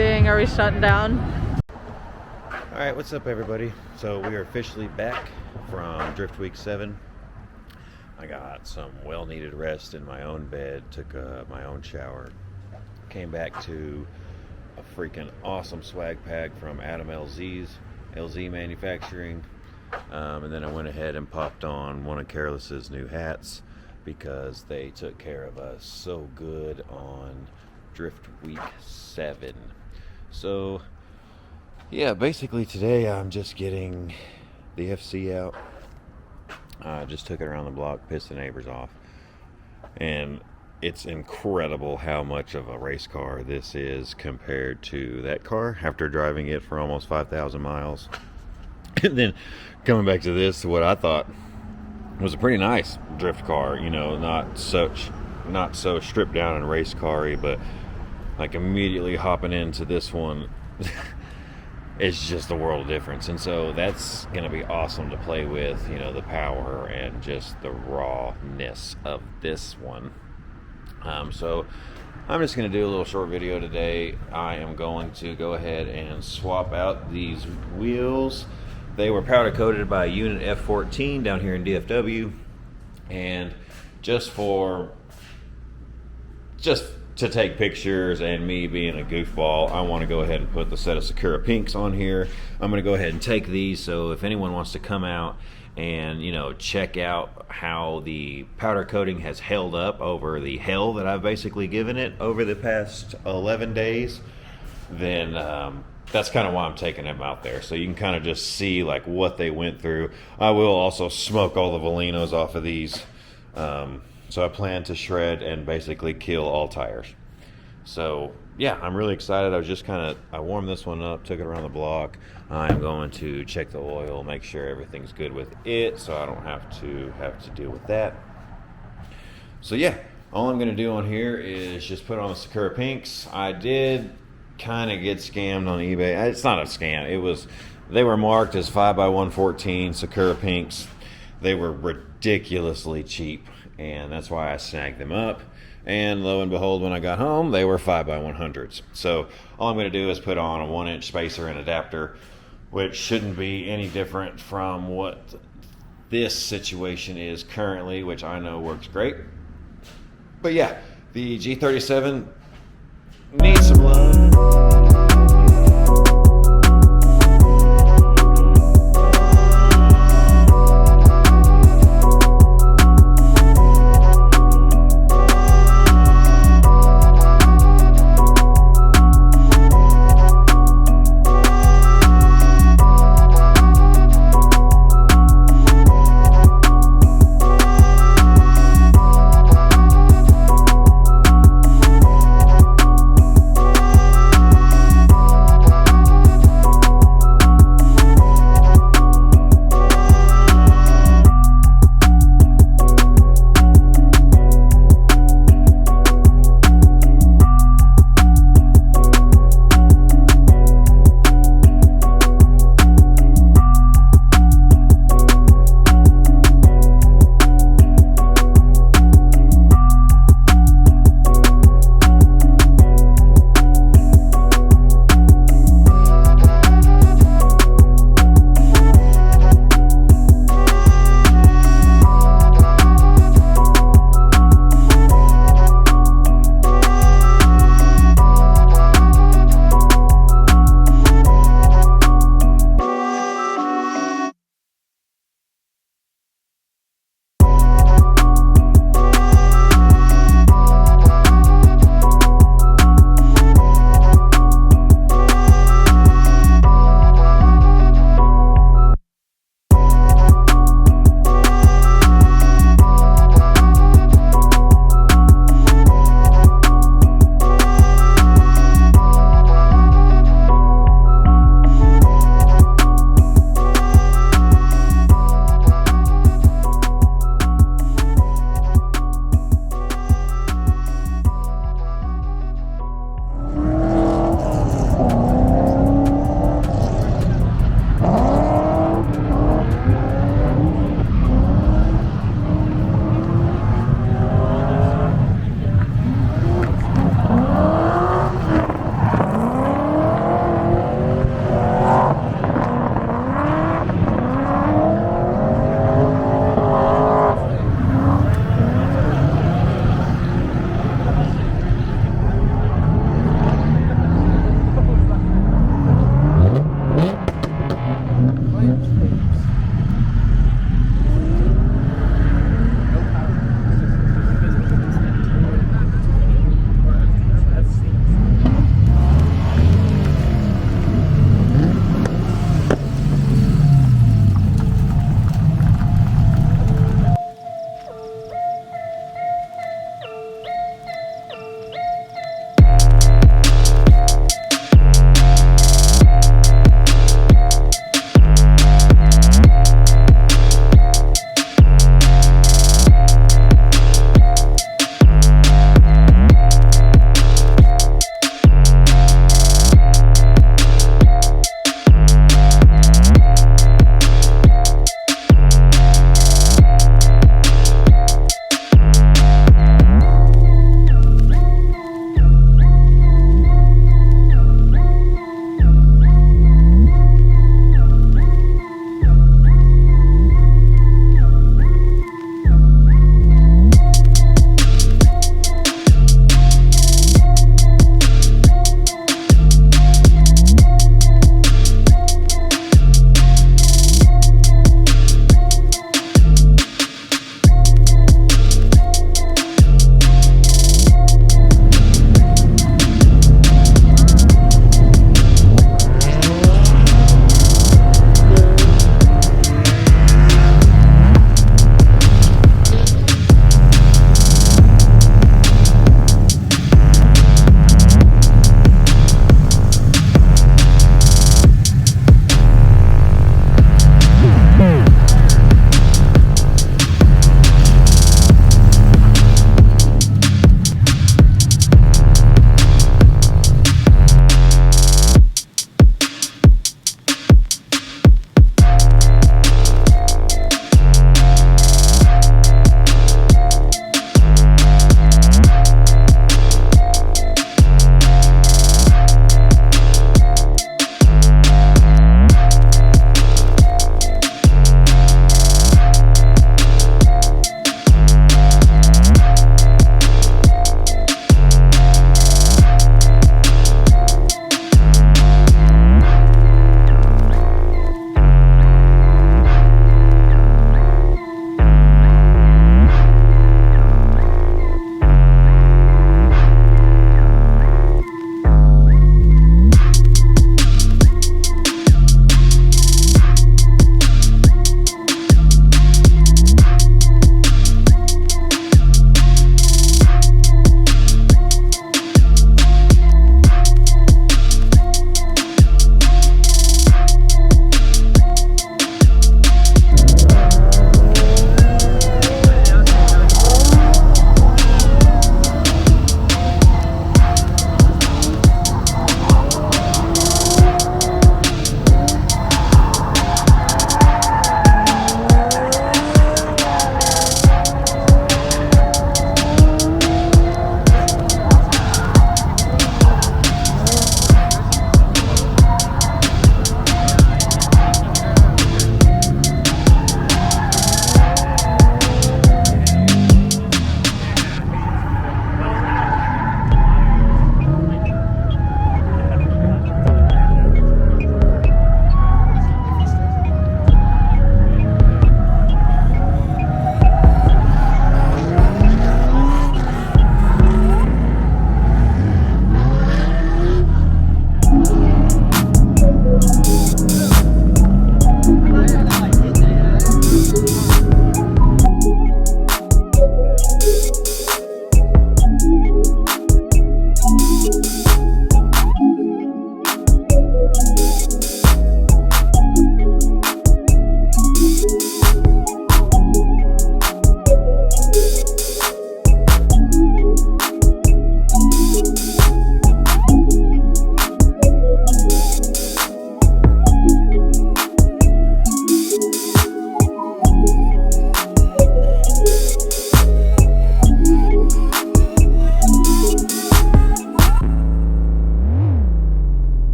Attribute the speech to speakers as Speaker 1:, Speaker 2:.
Speaker 1: Dang, are we shutting down?
Speaker 2: Alright, what's up everybody? So we are officially back from Drift Week 7. I got some well-needed rest in my own bed, took my own shower, came back to a freaking awesome swag pack from Adam LZ Manufacturing, and then I went ahead and popped on one of Careless's new hats because they took care of us so good on Drift Week 7. So yeah, basically today I'm just getting the FC out. I just took it around the block, pissed the neighbors off, and it's incredible how much of a race car this is compared to that car after driving it for almost 5,000 miles. And then coming back to this, what I thought was a pretty nice drift car, you know, not so stripped down and race car-y, but like immediately hopping into this one it's just a world of difference. And so that's going to be awesome to play with, you know, the power and just the rawness of this one. So I'm just going to do a little short video today. I am going to go ahead and swap out these wheels. They were powder coated by Unit F14 down here in DFW, and just to take pictures and me being a goofball, I want to go ahead and put the set of Sakura Pinks on here. I'm going to go ahead and take these, so if anyone wants to come out and, you know, check out how the powder coating has held up over the hell that I've basically given it over the past 11 days, then that's kind of why I'm taking them out there, so you can kind of just see like what they went through. I will also smoke all the Volinos off of these. So I plan to shred and basically kill all tires. So yeah, I'm really excited. I warmed this one up, took it around the block. I'm going to check the oil, make sure everything's good with it, so I don't have to deal with that. So yeah, all I'm gonna do on here is just put on the Sakura Pinks. I did kind of get scammed on eBay. It's not a scam. They were marked as 5x114 Sakura Pinks. They were ridiculously cheap, and that's why I snagged them up. And lo and behold, when I got home, they were 5x100s. So all I'm going to do is put on a 1-inch spacer and adapter, which shouldn't be any different from what this situation is currently, which I know works great. But yeah, the G37 needs some love.